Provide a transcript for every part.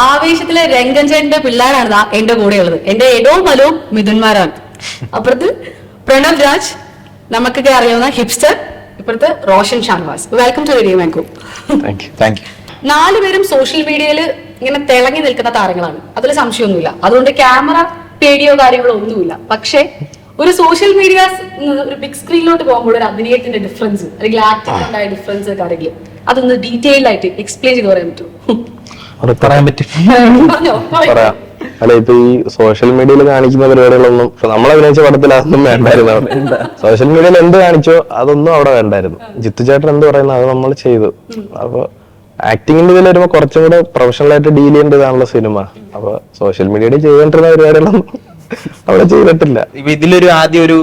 ആവേശത്തിലെ രംഗഞ്ചേട്ടന്റെ പിള്ളേരാണ് എന്റെ കൂടെയുള്ളത്. എന്റെ എടവും മലവും മിഥുന്മാരാണ്. അപ്പുറത്ത് പ്രണവ് രാജ്, നമുക്കൊക്കെ അറിയാവുന്ന ഹിപ്സ്റ്റർ. ഇപ്പുറത്ത് Roshan Shanavas. Welcome to radio mango. നാലുപേരും സോഷ്യൽ മീഡിയയിൽ ഇങ്ങനെ തിളങ്ങി നിൽക്കുന്ന താരങ്ങളാണ്, അതിൽ സംശയമൊന്നുമില്ല. അതുകൊണ്ട് ക്യാമറ പേടിയോ കാര്യങ്ങളോ ഒന്നുമില്ല. പക്ഷേ ഒരു സോഷ്യൽ മീഡിയ ഒരു ബിഗ് സ്ക്രീനിലോട്ട് പോകുമ്പോൾ ഒരു അഭിനയത്തിന്റെ ഡിഫറൻസ് അല്ലെങ്കിൽ ആക്ടിംഗ് ഉണ്ടായ ഡിഫറൻസ് ഒക്കെ അറിയില്ല. അതൊന്ന് ഡീറ്റെയിൽ ആയിട്ട് എക്സ്പ്ലെയിൻ ചെയ്ത് പറയാൻ പറ്റുമോ? അല്ല, ഇപ്പൊ ഈ സോഷ്യൽ മീഡിയയിൽ കാണിക്കുന്ന പരിപാടികളൊന്നും നമ്മൾ അഭിനയിച്ച പടത്തിൽ അതൊന്നും വേണ്ടായിരുന്നു. അവിടെ സോഷ്യൽ മീഡിയയിൽ എന്ത് കാണിച്ചോ അതൊന്നും അവിടെ വേണ്ടായിരുന്നു. ജിത്തു ചേട്ടൻ എന്ത് പറയുന്നത് അത് നമ്മൾ ചെയ്തു. അപ്പൊ ആക്ടിങ്ങിന്റെ ഇതിൽ വരുമ്പോ കുറച്ചും കൂടെ പ്രൊഫഷണൽ ആയിട്ട് ഡീൽ ചെയ്യേണ്ടതാണല്ലോ സിനിമ. അപ്പൊ സോഷ്യൽ മീഡിയയിൽ ചെയ്തോണ്ടിരുന്ന പരിപാടികളൊന്നും അവിടെ ചെയ്തിട്ടില്ല. ഇപ്പൊ ഇതിലൊരു ആദ്യം ഒരു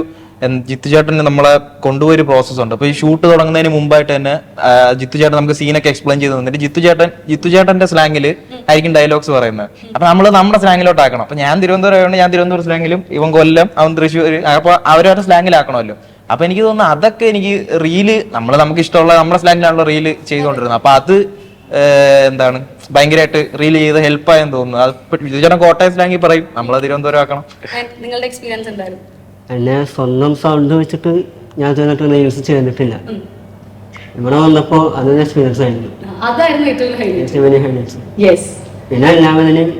ജിത്തു ചേട്ടന് നമ്മളെ കൊണ്ടുപോയൊരു പ്രോസസ് ഉണ്ട്. അപ്പൊ ഈ ഷൂട്ട് തുടങ്ങുന്നതിന് മുമ്പായിട്ട് തന്നെ ജിത്തു ചേട്ടൻ നമുക്ക് സീനൊക്കെ എക്സ്പ്ലെയിൻ ചെയ്ത് തന്നിട്ട് ജിത്തു ചേട്ടന്റെ സ്ലാങ്ങിൽ ആയിരിക്കും ഡയലോഗ്സ് പറയുന്നത്. അപ്പൊ നമ്മള് നമ്മുടെ സ്ലാങ്ങിലോട്ടാക്കണം. അപ്പൊ ഞാൻ തിരുവനന്തപുരം, ഞാൻ തിരുവനന്തപുരം സ്ലാങ്ങിലും, ഇവൻ കൊല്ലം, അവൻ തൃശ്ശൂർ, അപ്പൊ അവരവരുടെ സ്ലാങ്ങിലാക്കണമല്ലോ. അപ്പൊ എനിക്ക് തോന്നുന്നു അതൊക്കെ എനിക്ക് റീല് നമുക്ക് ഇഷ്ടമുള്ള നമ്മുടെ സ്ലാങ്ങിലാണല്ലോ റീല് ചെയ്തുകൊണ്ടിരുന്നത്. അപ്പൊ അത് എന്താണ് ഭയങ്കരമായിട്ട് റീൽ ചെയ്ത് ഹെൽപ്പായെന്ന് തോന്നുന്നു. അത് ജിത്തു ചേട്ടൻ കോട്ടയം സ്ലാങ്ങിൽ പറയും, നമ്മളെ തിരുവനന്തപുരം ആക്കണം. നിങ്ങളുടെ എക്സ്പീരിയൻസ് എന്തായാലും എന്നെ സ്വന്തം സൗണ്ട് വെച്ചിട്ട് ഞാൻ ചെന്നിട്ട് യൂസ് ചെയ്തിട്ടില്ല. ഇവിടെ വന്നപ്പോ അതൊരു എക്സ്പീരിയൻസ് ആയിരുന്നു. പിന്നെ എല്ലാവരും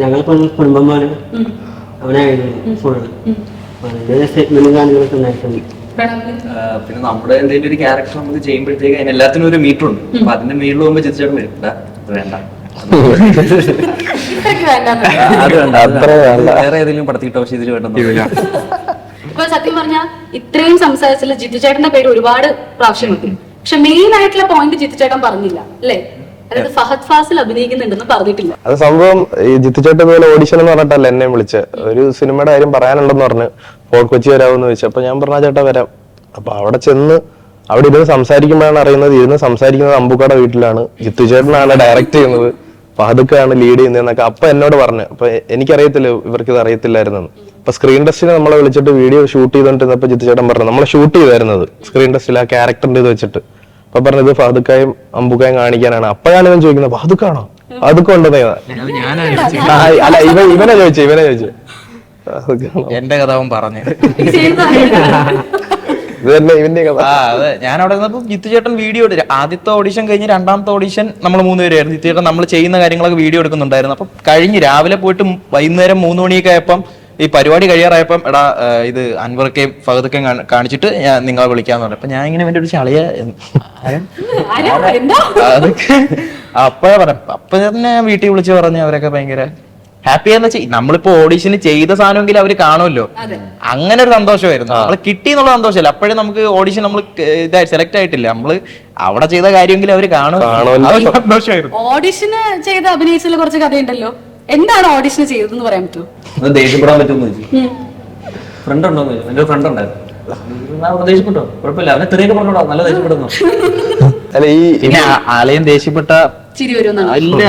ഞങ്ങളിപ്പോ കുടുംബമാണ് അവിടെ ഫുള്ള് അതിന്റെ സ്റ്റേറ്റ്മെന്റും കാര്യങ്ങളൊക്കെ ഉണ്ടായിട്ടുണ്ട്. പിന്നെ നമ്മുടെ എന്തെങ്കിലും ഒരു ക്യാരക്ടർ നമുക്ക് ചെയ്യുമ്പോഴത്തേക്ക് അതിന് എല്ലാത്തിനും ഒരു മീറ്റർ ഉണ്ട്. അപ്പൊ അതിന്റെ മീറ്റർ പോകുമ്പോ ചിരിച്ചേട്ടൻ വരും, വേണ്ട അത് വേണ്ട, വേറെ ഏതെങ്കിലും പടത്തിട്ടോ പക്ഷെ ഇതിൽ വേണ്ട. ഇപ്പൊ സത്യം പറഞ്ഞാൽ ഇത്രയും സംസാരിച്ചില്ല ജിത്തു ചേട്ടന്റെ പേര് ഒരുപാട് പ്രാവശ്യം കിട്ടി. പക്ഷെ മെയിൻ ആയിട്ടുള്ള പോയിന്റ് ജിത്തു ചേട്ടൻ പറഞ്ഞില്ല അല്ലേ? അതായത് ഫഹദ് ഫാസിൽ അഭിനയിക്കുന്നുണ്ടെന്ന് പറഞ്ഞിട്ടില്ല. അത് സംഭവം ഈ ജിത്തു ചേട്ടൻ പോലെ ഓഡിഷൻ എന്ന് പറഞ്ഞിട്ടല്ല എന്നെ വിളിച്ച്. ഒരു സിനിമയുടെ കാര്യം പറയാനുണ്ടെന്ന് പറഞ്ഞ് ഫോർട്ട് കൊച്ചി വരാമെന്ന് ചോദിച്ചു. അപ്പൊ ഞാൻ പറഞ്ഞ ചേട്ടാ വരാം. അപ്പൊ അവിടെ ചെന്ന് അവിടെ ഇരുന്ന് സംസാരിക്കുമ്പോഴാണ് അറിയുന്നത് ഇരുന്ന് സംസാരിക്കുന്നത് അമ്പുക്കയുടെ വീട്ടിലാണ്. ജിത്തു ചേട്ടനാണ് ഡയറക്റ്റ് ചെയ്യുന്നത്, ഫഹദുക്കാണ് ലീഡ് ചെയ്യുന്നതെന്നൊക്കെ അപ്പൊ എന്നോട് പറഞ്ഞു. അപ്പൊ എനിക്കറിയത്തില്ല, ഇവർക്ക് ഇത് അറിയത്തില്ലായിരുന്നു. അപ്പൊ സ്ക്രീൻ ടെസ്റ്റിന് നമ്മളെ വിളിച്ചിട്ട് വീഡിയോ ഷൂട്ട് ചെയ്തോണ്ടിരുന്നപ്പോ ജിത്തു ചേട്ടൻ പറഞ്ഞു നമ്മൾ ഷൂട്ട് ചെയ്തായിരുന്നത് സ്ക്രീൻ ടെസ്റ്റിൽ ആ ക്യാരക്ടറിന്റെ ഇത് വെച്ചിട്ട്. അപ്പൊ പറഞ്ഞത് ഫഹദുക്കായും അമ്പുക്കായും കാണിക്കാനാണ്. അപ്പോഴാണ് ഇവൻ ചോദിക്കുന്നത് ഫഹദുക്കാണോ, ഫഹദുക്ക ഉണ്ടെന്നേ. അല്ല ഇവനെ ചോദിച്ചു എന്റെ കഥ അവൻ പറഞ്ഞു. അതെ, ഞാൻ അവിടെ നിന്നപ്പോ ജിത്തു ചേട്ടൻ വീഡിയോ ആദ്യത്തെ ഓഡിഷൻ കഴിഞ്ഞ് രണ്ടാമത്തെ ഓഡിഷൻ നമ്മൾ 3 പേരായിരുന്നു. ജിത്തു ചേട്ടൻ നമ്മൾ ചെയ്യുന്ന കാര്യങ്ങളൊക്കെ വീഡിയോ എടുക്കുന്നുണ്ടായിരുന്നു. അപ്പൊ കഴിഞ്ഞ് രാവിലെ പോയിട്ട് വൈകുന്നേരം 3 മണിയൊക്കെ ആയപ്പം ഈ പരിപാടി കഴിയാറായപ്പം എടാ ഇത് അൻവർക്കെയും ഫഹദൊക്കെയും കാണിച്ചിട്ട് ഞാൻ നിങ്ങളെ വിളിക്കാന്ന് പറഞ്ഞു. അപ്പൊ ഞാൻ ഇങ്ങനെ വേണ്ടി ഒരു ചളിയ അതൊക്കെ അപ്പഴേ പറയാം. അപ്പൊ തന്നെ ഞാൻ വീട്ടിൽ വിളിച്ച് പറഞ്ഞ് അവരൊക്കെ ഭയങ്കര ഹാപ്പിയാന്ന് വെച്ചാൽ നമ്മളിപ്പോ ഓഡീഷന് ചെയ്ത സാധനമെങ്കിലും അവര് കാണുമല്ലോ, അങ്ങനെ ഒരു സന്തോഷമായിരുന്നു. നമ്മള് കിട്ടി എന്നുള്ള സന്തോഷമല്ല. അപ്പോഴേ നമുക്ക് ഓഡീഷൻ നമ്മൾ ഇതായി സെലക്ട് ആയിട്ടില്ല, നമ്മള് അവിടെ ചെയ്ത കാര്യമെങ്കിലും അവര് കാണും. സന്തോഷമായിരുന്നു. ഓഡിഷന് ചെയ്ത് അഭിനയിച്ചതിൽ കുറച്ച് കഥയുണ്ടല്ലോ. എന്താണ് ഓഡിഷൻ ചെയ്തതെന്ന് പറയാൻ പറ്റുമോ? ദേഷ്യപ്പെടാൻ പറ്റുമെന്ന് ചോദിച്ചു. ഫ്രണ്ട് ഉണ്ടോന്ന് ചോദിച്ചു. എന്റെ ഫ്രണ്ട് ഉണ്ടായിരുന്നു. ദേഷ്യപ്പെട്ടോ? കുഴപ്പമില്ല, അവനെ തെറിയൊക്കെ പറഞ്ഞോടാ, നല്ല ദേഷ്യപ്പെടുന്നു. അല്ല ഈ ആലയം ദേഷ്യപ്പെട്ട ചിരി വരുമെന്നാണ്. അല്ല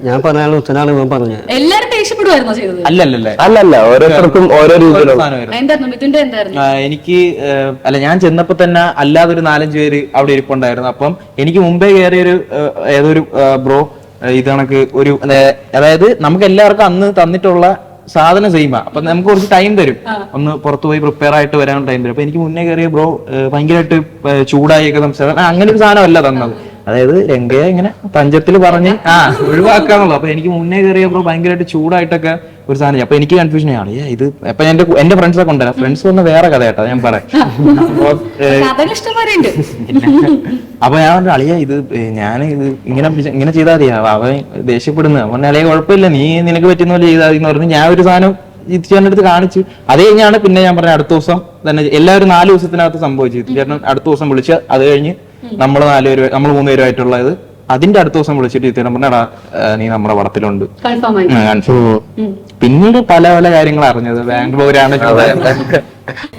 ഞാൻ പറയാനുള്ള ഉത്തരമാണ് ഇവൻ പറഞ്ഞത്. എല്ലാരും ദേഷ്യപ്പെടുവായിരുന്നോ ചെയ്തത്? അല്ലല്ല, ഓരോരുത്തർക്കും ഓരോ രീതിയിലുള്ള. എനിക്ക് അല്ല, ഞാൻ ചെന്നപ്പോ തന്നെ അല്ലാതെ ഒരു 4-5 പേര് അവിടെ ഇരിപ്പുണ്ടായിരുന്നു. അപ്പം എനിക്ക് മുമ്പേ കയറിയൊരു ഏതൊരു ബ്രോ ഇത് കണക്ക് ഒരു, അതായത് നമുക്ക് എല്ലാവർക്കും അന്ന് തന്നിട്ടുള്ള സാധനം സെയിമാ. അപ്പൊ നമുക്ക് കുറച്ച് ടൈം തരും, ഒന്ന് പുറത്തു പോയി പ്രിപ്പയർ ആയിട്ട് വരാൻ ടൈം തരും. അപ്പൊ എനിക്ക് മുന്നേ കയറിയ ബ്രോ ഭയങ്കരമായിട്ട് ചൂടായിയൊക്കെ സംസാരം, അങ്ങനെ ഒരു സാധനമല്ല തന്നത്. അതായത് രംഗയെ ഇങ്ങനെ തഞ്ചത്തിൽ പറഞ്ഞ് ഒഴിവാക്കാന്നുള്ളു. അപ്പൊ എനിക്ക് മുന്നേ കയറിയ ബ്രോ ഭയങ്കരമായിട്ട് ചൂടായിട്ടൊക്കെ ഒരു സാധനം. അപ്പൊ എനിക്ക് കൺഫ്യൂഷൻ ആണ് ഇത്. അപ്പൊ എന്റെ ഫ്രണ്ട്സ് ഒക്കെ ഉണ്ടല്ലോ, ഫ്രണ്ട്സ് വന്ന വേറെ കഥ കേട്ടോ ഞാൻ പറയാം. അപ്പൊ ഞാൻ പറഞ്ഞു അളിയ ഇത് ഞാൻ ഇത് ഇങ്ങനെ ചെയ്താൽ മതി, അവൻ ദേഷ്യപ്പെടുന്നത്. അവൻ അളിയ കുഴപ്പമില്ല, നീ നിനക്ക് പറ്റുന്ന പോലെ ചെയ്താൽ മതി എന്ന് പറഞ്ഞു. ഞാൻ ഒരു സാധനം ചേട്ടൻ്റെ അടുത്ത് കാണിച്ചു. അത് കഴിഞ്ഞാണ് പിന്നെ ഞാൻ പറഞ്ഞ അടുത്ത ദിവസം തന്നെ എല്ലാവരും 4 ദിവസത്തിനകത്ത് സംഭവിച്ചു. ചേട്ടൻ അടുത്ത ദിവസം വിളിച്ച് അത് കഴിഞ്ഞ് നമ്മൾ 3 പേരുമായിട്ടുള്ള ഇത് അതിന്റെ അടുത്ത ദിവസം വിളിച്ചിട്ട് ജിത്തേട്ടൻ പറഞ്ഞാ നീ നമ്മുടെ പടത്തിലുണ്ട്. കൺഫേം ആയി. പിന്നീട് പല പല കാര്യങ്ങൾ അറിഞ്ഞത് ബാംഗ്ലൂരാണ്.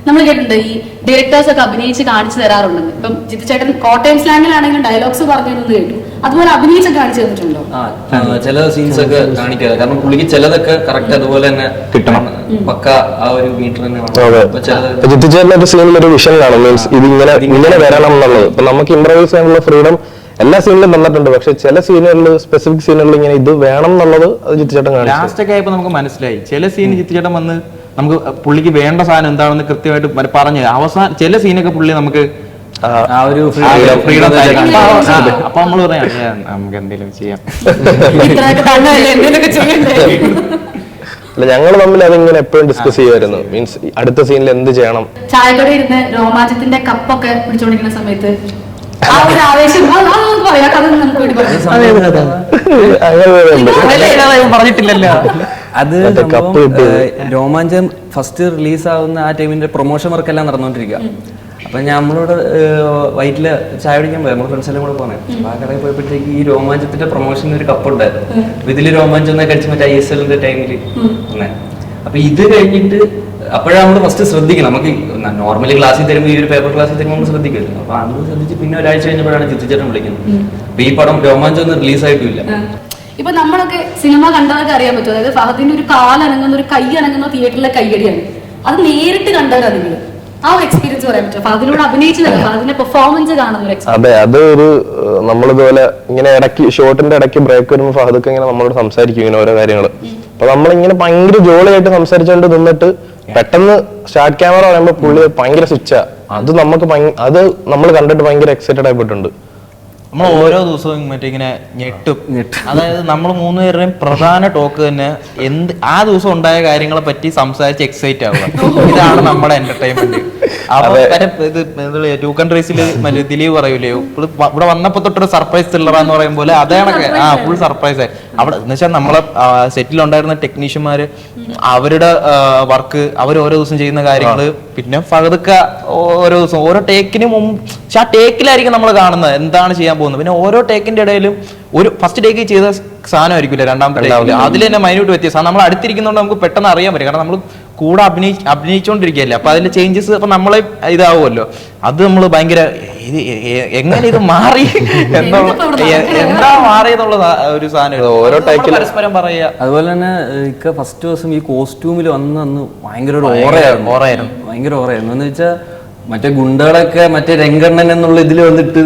നമ്മൾ കേട്ടിട്ടുണ്ട് ഈ ഡയറക്ടേഴ്സ് ഒക്കെ അഭിനയിച്ച് കാണിച്ചു തരാറുണ്ടെന്ന്. ഇപ്പം ജിത്തു ചേട്ടൻ കോട്ടയം സ്ലാങ്ങിലാണെങ്കിലും ഡയലോഗ്സ് പറഞ്ഞതെന്ന് കേട്ടു. അതുപോലെ അഭിനയിച്ച് കാണിച്ചു തന്നിട്ടുണ്ടോ? ചില സീൻസ് ഒക്കെ കാണിക്കാതെ, കാരണം പുള്ളിക്ക് ചിലതൊക്കെ കറക്റ്റ് അതുപോലെ തന്നെ കിട്ടണം, പക്ക ആ ഒരു മീറ്റർ തന്നെ വേണം. ജിത്തുചേട്ടൻ ഒരു സീനിൽ ഒരു വിഷൻ കാണും, മീൻസ് ഇത് ഇങ്ങനെ വരണം എന്നുള്ളത്. ഇപ്പൊ നമുക്ക് ഇംപ്രവൈസ് ചെയ്യാനുള്ള ഫ്രീഡം എല്ലാ സീനിലും തന്നിട്ടുണ്ട്, പക്ഷെ ചില സീനുകളിൽ സ്പെസിഫിക് സീനുകളിൽ ഇങ്ങനെ ഇത് വേണം എന്നുള്ളത് അത് ജിത്തുചേട്ടൻ കാണിച്ചു. ലാസ്റ്റ് ഒക്കെ ആയപ്പോ നമുക്ക് മനസ്സിലായി ചില സീൻ ജിത്തുചേട്ടൻ വന്ന് നമുക്ക് പുള്ളിക്ക് വേണ്ട സാധനം എന്താണെന്ന് കൃത്യമായിട്ട് പറഞ്ഞു. അവസാനം ചില സീനൊക്കെ പുള്ളി നമുക്ക് ആ ഒരു ഫ്രീഡം അപ്പൊ നമ്മൾ പറയാം നമുക്ക് എന്തെങ്കിലും ചെയ്യാം. അല്ല, ഞങ്ങൾ തമ്മിൽ അതിങ്ങനെ എപ്പോഴും ഡിസ്കസ് ചെയ്യുമായിരുന്നു. മീൻസ് അടുത്ത സീനിൽ എന്ത് ചെയ്യണം. ചായക്കട ഇരുന്ന് രോമാഞ്ചത്തിന്റെ കപ്പൊക്കെ പിടിച്ചോണ്ടിരിക്കുന്ന സമയത്ത് ആ ഒരു ആവേശം പറയാം, കഥ നമുക്ക് വേണ്ടി പറയാം. പറഞ്ഞിട്ടില്ലല്ലോ. അത് രോമാഞ്ചം ഫസ്റ്റ് റിലീസ് ആവുന്ന ആ ടൈമിന്റെ പ്രൊമോഷൻ വർക്ക് എല്ലാം നടന്നുകൊണ്ടിരിക്കുക. അപ്പൊ നമ്മളോട് വൈറ്റില് ചായ കുടിക്കാൻ പോയി, നമ്മുടെ ഫ്രണ്ട്സ് എല്ലാം കൂടെ പോണേ. അപ്പൊ ആ കടയിൽ പോയപ്പോഴത്തേക്ക് ഈ രോമാഞ്ചത്തിന്റെ പ്രൊമോഷൻ ഒരു കപ്പ് ഉണ്ടായിരുന്നു. ഇതില് രോമാഞ്ചം എന്നൊക്കെ അടിച്ച് മറ്റേ ISLന്റെ ടൈമില് വന്നേ. അപ്പൊ ഇത് കഴിഞ്ഞിട്ട് അപ്പോഴാണ് നമ്മൾ ഫസ്റ്റ് ശ്രദ്ധിക്കണം. നമുക്ക് നോർമലി ക്ലാസ്സിൽ തരുമ്പോൾ ഈ ഒരു പേപ്പർ ക്ലാസ്സിൽ തരുമ്പോൾ നമ്മൾ ശ്രദ്ധിക്കുമല്ലോ. അപ്പൊ അന്ന് ശ്രദ്ധിച്ച് പിന്നെ ഒരാഴ്ച കഴിഞ്ഞപ്പോഴാണ് ജിത്തുചേട്ടൻ വിളിക്കുന്നത്. അപ്പൊ ഈ പടം രോമാഞ്ചം ഒന്നും റിലീസായിട്ടില്ല. ഇപ്പൊ നമ്മളൊക്കെ സിനിമ കണ്ടതൊക്കെ അറിയാൻ പറ്റും. അതായത് ഫഹദിന്റെ ഒരു കാലനങ്ങുന്ന ഒരു കൈ അനങ്ങുന്ന തിയേറ്ററിലെ കൈയടിയാണ്. അത് നേരിട്ട് കണ്ടവരാണെങ്കിലും ആ ഒരു എക്സ്പീരിയൻസ് പറയാൻ പറ്റും. ഫഹദിനോട് അഭിനയിച്ചതല്ല, ഫഹദിന്റെ പെർഫോമൻസ് കാണുന്ന ഒരു അതെ, അത് ഒരു നമ്മളിതുപോലെ ഇങ്ങനെ ഇടയ്ക്ക് ഷോട്ടിന്റെ ഇടയ്ക്ക് ബ്രേക്ക് വരുമ്പോൾ ഫഹദൊക്കെ ഇങ്ങനെ നമ്മളോട് സംസാരിക്കും ഇങ്ങനെ ഓരോ കാര്യങ്ങൾ. അപ്പൊ നമ്മളിങ്ങനെ ഭയങ്കര ജോളിയായിട്ട് സംസാരിച്ചുകൊണ്ട് നിന്നിട്ട് പെട്ടെന്ന് സ്റ്റാർട്ട് ക്യാമറ പറയുമ്പോൾ പുള്ളി ഭയങ്കര സ്വിച്ചാ. അത് നമുക്ക് അത് നമ്മൾ കണ്ടിട്ട് ഭയങ്കര എക്സൈറ്റഡ് ആയിട്ടുണ്ട്. നമ്മൾ ഓരോ ദിവസവും മറ്റേ ഇങ്ങനെ ഞെട്ടും. അതായത് നമ്മൾ മൂന്നുപേരുടെയും പ്രധാന ടോക്ക് തന്നെ ആ ദിവസം ഉണ്ടായ കാര്യങ്ങളെ പറ്റി സംസാരിച്ച് എക്സൈറ്റ് ആവുക. ഇതാണ് നമ്മുടെ എന്റർടൈൻമെന്റ്. അപ്പൊ ഇത് ടു കൺട്രീസിൽ മറ്റേ ദിലീപ് പറയൂലേ, ഇവിടെ വന്നപ്പോ തൊട്ടൊരു സർപ്രൈസ് ത്രില്ലറാന്ന് പറയും പോലെ അതേണൊക്കെ ഫുൾ സർപ്രൈസ് ആയി. അവിടെ എന്ന് വെച്ചാൽ നമ്മളെ സെറ്റിൽ ഉണ്ടായിരുന്ന ടെക്നീഷ്യന്മാര് അവരുടെ വർക്ക് അവർ ഓരോ ദിവസം ചെയ്യുന്ന കാര്യങ്ങള്, പിന്നെ ഫഹദക്ക ഓരോ ദിവസം ഓരോ ടേക്കിന് മുമ്പ് പക്ഷെ ആ ടേക്കിലായിരിക്കും നമ്മൾ കാണുന്നത് എന്താണ് ചെയ്യാൻ പോകുന്നത്. പിന്നെ ഓരോ ടേക്കിന്റെ ഇടയിലും ഒരു ഫസ്റ്റ് ടേക്ക് ചെയ്ത സാധനമായിരിക്കില്ല രണ്ടാമത്തെ ടേക്കിൽ, അതിൽ തന്നെ മൈന്യൂട്ട് വ്യത്യാസം നമ്മൾ അടുത്തിരിക്കുന്നതുകൊണ്ട് നമുക്ക് പെട്ടെന്ന് അറിയാൻ പറ്റും. കാരണം നമ്മൾ കൂടെ അഭിനയിച്ചോണ്ടിരിക്കുകയല്ലേ, അപ്പൊ അതിന്റെ ചേഞ്ചസ് അപ്പൊ നമ്മളെ ഇതാവുമല്ലോ. അത് നമ്മൾ ഭയങ്കര എങ്ങനെ ഇത് മാറി എന്താ മാറിയെന്നുള്ള ഒരു സാധനം ഓരോ ടൈക്കിൽ പരസ്പരം പറയുക. അതുപോലെ തന്നെ ഫസ്റ്റ് ദിവസം ഈ കോസ്റ്റ്യൂമിൽ അന്ന് ഭയങ്കര ഒരു ഓറയായിരുന്നു. ഭയങ്കര ഓറയായിരുന്നു എന്ന് വെച്ചാൽ മറ്റേ ഗുണ്ടകളൊക്കെ മറ്റേ രംഗണ്ണൻ എന്നുള്ള ഇതിൽ വന്നിട്ട്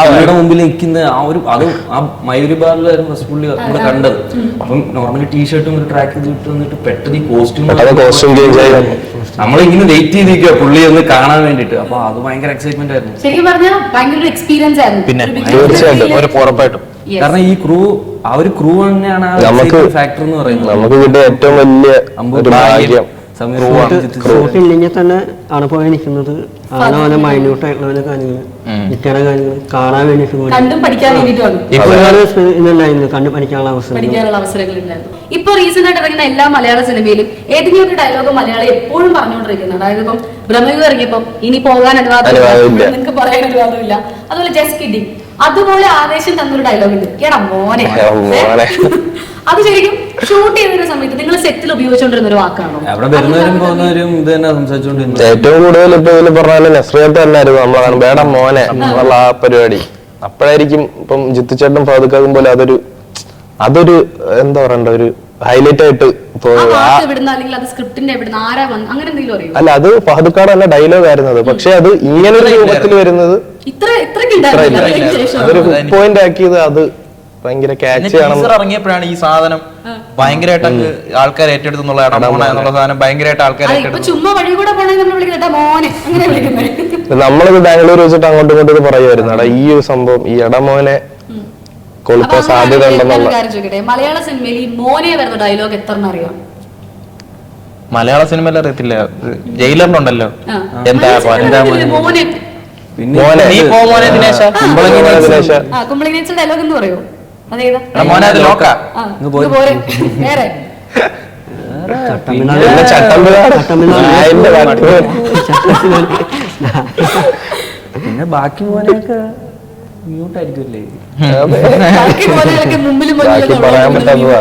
അവരുടെ മുമ്പിൽ നിൽക്കുന്ന ആ ഒരു അത് ആ മയൂരി ബാറിലായിരുന്നു ഫസ്റ്റ് പുള്ളി നമ്മൾ കണ്ടത്. അപ്പം നോർമലി ടീഷർട്ടും ഒരു ട്രാക്ക് ചെയ്തിട്ട് വന്നിട്ട് പെട്ടെന്ന് ഈ കോസ്റ്റ്യൂം നമ്മളിങ്ങനെ വെയിറ്റ് ചെയ്തിരിക്കുക പുള്ളി ഒന്ന് കാണാൻ വേണ്ടിട്ട്. അപ്പൊ അത് ഭയങ്കര എക്സൈറ്റ്മെന്റ് ആയിരുന്നു. ശരിക്കും പറഞ്ഞാൽ ഭയങ്കര എക്സ്പീരിയൻസ് ആയിരുന്നു. പിന്നെ തീർച്ചയായിട്ടും ഒരു ഉറപ്പായിട്ടും കാരണം ഈ ആ ഒരു ക്രൂ തന്നെയാണ് ഫാക്ടർ എന്ന് പറയുന്നത്. നമുക്ക് കിട്ടിയ ഏറ്റവും വലിയ ഭാഗ്യം. ഇല്ലെങ്കിൽ തന്നെ അവിടെ പോയി നിൽക്കുന്നത് ആണോ മൈന്യൂട്ട് ആയിട്ടുള്ള കാര്യങ്ങൾ നിൽക്കണ കാര്യങ്ങൾ കാണാൻ വേണ്ടിട്ട് കണ്ടും പഠിക്കാൻ വേണ്ടിയിട്ടാണ് ഇതുണ്ടായിരുന്നു. കണ്ടു പഠിക്കാനുള്ള അവസരങ്ങൾ ഉണ്ടായിരുന്നു. ഇപ്പൊ റീസെന്റ് ആയിട്ട് ഇറങ്ങുന്ന എല്ലാ മലയാള സിനിമയിലും ഏതെങ്കിലും ഒരു ഡയലോഗ് മലയാളം എപ്പോഴും പറഞ്ഞുകൊണ്ടിരിക്കുന്നത്. അതായത് ഇപ്പം ബ്രഹ്മയുഗം ഇറങ്ങിയപ്പം ഇനി പോകാൻ അനുവാദമില്ല, നിങ്ങൾക്ക് പറയാൻ അനുവാദമില്ല. അതുപോലെ ജസ്റ്റ് കിഡിങ്, അതുപോലെ ആവേശം തന്നൊരു ഡയലോഗ് ഉണ്ട്, എടാ മോനെ. അത് ശരിക്കും ഷൂട്ട് ചെയ്യുന്ന സമയത്ത് നിങ്ങൾ സെറ്റിൽ ഉപയോഗിച്ചുകൊണ്ടിരുന്ന ഒരു വാക്കാണോ? അവിടെ വരുന്നവരും പോകുന്നവരും ഇത് തന്നെ സംസാരിച്ചുകൊണ്ടിരുന്നത്. ഏറ്റവും കൂടുതൽ ഇപ്പൊ ഇതിൽ പറഞ്ഞാല് നസ്രിയത്ത് തന്നെയായിരുന്നു നമ്മളാണ് വേടം മോനെ എന്നുള്ള ആ പരിപാടി. അപ്പോഴായിരിക്കും ഇപ്പം ജിത്തുചേട്ടൻ ഫഹദുക്കാകും പോലെ അതൊരു എന്താ പറയണ്ട ഒരു ഹൈലൈറ്റ് ആയിട്ട് അല്ല, അത് ഫഹദുക്കാട് തന്നെ ഡയലോഗ് ആയിരുന്നത്. പക്ഷെ അത് ഇങ്ങനൊരു രൂപത്തിൽ വരുന്നത് അതൊരു ഹുക്ക് പോയിന്റ് ആക്കിയത് അത് ഭയങ്കര ക്യാച്ച് ഇറങ്ങിയപ്പോഴാണ് ഈ സാധനം ഭയങ്കരമായിട്ട് ആൾക്കാർ ഏറ്റെടുത്തുള്ള സാധനം ഭയങ്കരമായിട്ട് ആൾക്കാർ നമ്മളിത് ബാംഗ്ലൂർ വെച്ചിട്ട് അങ്ങോട്ടും ഇങ്ങോട്ടും ഇത് പറയുമായിരുന്നു, എടാ ഈ ഒരു സംഭവം ഈ എടമോനെ കൊളുത്താൻ സാധ്യത ഉണ്ടെന്നുള്ള. മലയാള സിനിമയിൽ ഈ മോനെ വരുന്ന ഡയലോഗ് എത്ര അറിയാം? മലയാള സിനിമയിൽ അറിയത്തില്ല, ജയിലറിലുണ്ടല്ലോ എന്താ കുമ്പളങ്ങി ഡയലോഗ് എന്ന് പറയോ? പിന്നെ ബാക്കി മോനെയൊക്കെ മ്യൂട്ട് ആയിരിക്കുമല്ലേ? ബാക്കി പോലെയൊക്കെ മുമ്പിലും ബാക്കി പറയാൻ പറ്റാത്തതാ.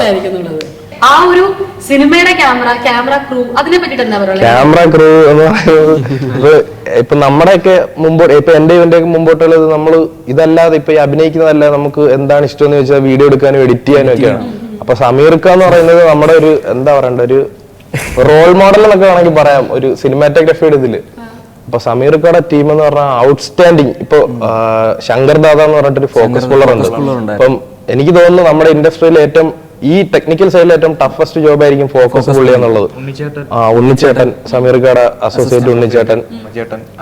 ആ ഒരു സിനിമയുടെ ക്യാമറ ക്രൂ അതിനെ പറ്റിട്ട് എന്താ പറയുക? ക്യാമറ ക്രൂ എന്ന് പറയുന്നത് ഇപ്പൊ നമ്മുടെയൊക്കെ മുമ്പോട്ട് ഇപ്പൊ എന്റെ ഇവന്റെ ഒക്കെ മുമ്പോട്ടുള്ളത് നമ്മള് ഇതല്ലാതെ ഇപ്പൊ ഈ അഭിനയിക്കുന്നതല്ലാതെ നമുക്ക് എന്താണ് ഇഷ്ടം എന്ന് വെച്ചാൽ വീഡിയോ എടുക്കാനും എഡിറ്റ് ചെയ്യാനും ഒക്കെയാണ്. അപ്പൊ സമീർ ഖാൻ എന്ന് പറയുന്നത് നമ്മുടെ ഒരു എന്താ പറയണ്ട ഒരു റോൾ മോഡൽ എന്നൊക്കെ വേണമെങ്കിൽ പറയാം ഒരു സിനിമാറ്റോഗ്രാഫിയുടെ ഇതില്. അപ്പൊ സമീർ ഖാന്റെ ടീം എന്ന് പറഞ്ഞാൽ ഔട്ട്സ്റ്റാൻഡിങ്. ഇപ്പൊ ശങ്കർ ദാദ എന്ന് പറഞ്ഞിട്ടൊരു ഫോക്കസ് പുള്ളർ ഉണ്ട്. അപ്പം എനിക്ക് തോന്നുന്നു നമ്മുടെ ഇൻഡസ്ട്രിയിൽ ഏറ്റവും ഈ ടെക്നിക്കൽ സൈഡിൽ ഏറ്റവും ടഫസ്റ്റ് ജോബ് ആയിരിക്കും ഫോക്കസ് പുള്ളി എന്നുള്ളത്. ഉണ്ണിച്ചേട്ടൻ, സമീർ ഖാന്റെ അസോസിയേറ്റ് ഉണ്ണിച്ചേട്ടൻ,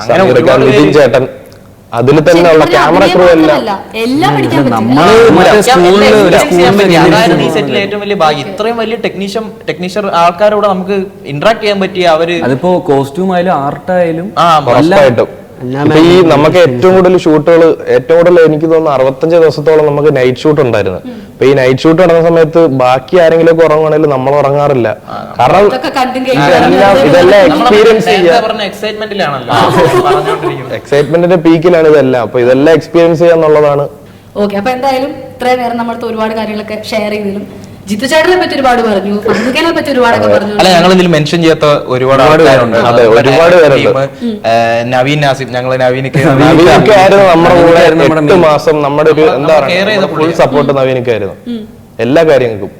സമീർ ഖാൻ, നിതിൻ ചേട്ടൻ, അതിൽ തന്നെ ഉള്ള ക്യാമറ ക്രൂ എല്ലാം അതായിരുന്നു ഈ സെറ്റിലെ ഏറ്റവും വലിയ ഭാഗ്യം. ഇത്രയും വലിയ ടെക്നീഷ്യൻ ആൾക്കാരോട് നമുക്ക് ഇന്ററാക്ട് ചെയ്യാൻ പറ്റിയ അവര് അതിപ്പോ കോസ്റ്റ്യൂം ആയാലും ആർട്ടായാലും ഉറപ്പായിട്ടും. ഇപ്പൊ ഈ നമുക്ക് ഏറ്റവും കൂടുതൽ ഷൂട്ടുകൾ ഏറ്റവും കൂടുതൽ എനിക്ക് തോന്നുന്നു 65 ദിവസത്തോളം നമുക്ക് നൈറ്റ് ഷൂട്ട് ഉണ്ടായിരുന്നു. അപ്പൊ ഈ നൈറ്റ് ഷൂട്ട് നടന്ന സമയത്ത് ബാക്കി ആരെങ്കിലും ഒക്കെ ഉറങ്ങുവാണെങ്കിൽ നമ്മൾ ഉറങ്ങാറില്ല. കാരണം ഇതെല്ലാം എക്സ്പീരിയൻസ് ചെയ്യാൻ എക്സൈറ്റ്മെന്റിന്റെ പീക്കിലാണ് ഇതെല്ലാം. അപ്പൊ ഇതെല്ലാം എക്സ്പീരിയൻസ് ചെയ്യാന്നുള്ളതാണ്. ഓക്കെ, അപ്പൊ എന്തായാലും ഇത്രയും നേരം നമ്മളത്തെ ഒരുപാട് കാര്യങ്ങളൊക്കെ ഷെയർ ചെയ്തതിലും ജിത്തു ചേട്ടനെ പറ്റി ഒരുപാട് പറഞ്ഞു, ഫഹദിനെ പറ്റി ഒരുപാടൊക്കെ പറഞ്ഞു. അല്ല, ഞങ്ങൾ ഇതിൽ മെൻഷൻ ചെയ്യാത്ത ഒരുപാട് ആൾക്കാരുണ്ട്. ഒരുപാട് പേരുണ്ട്. നവീൻ നാസിം, ഞങ്ങള് നവീനൊക്കെ ആയിരുന്നു നമ്മുടെ കൂടെ 8 മാസം നമ്മുടെ ഒരു എന്താ പറയുക ഫുൾ സപ്പോർട്ട് നവീനൊക്കെ ആയിരുന്നു എല്ലാ കാര്യങ്ങൾക്കും.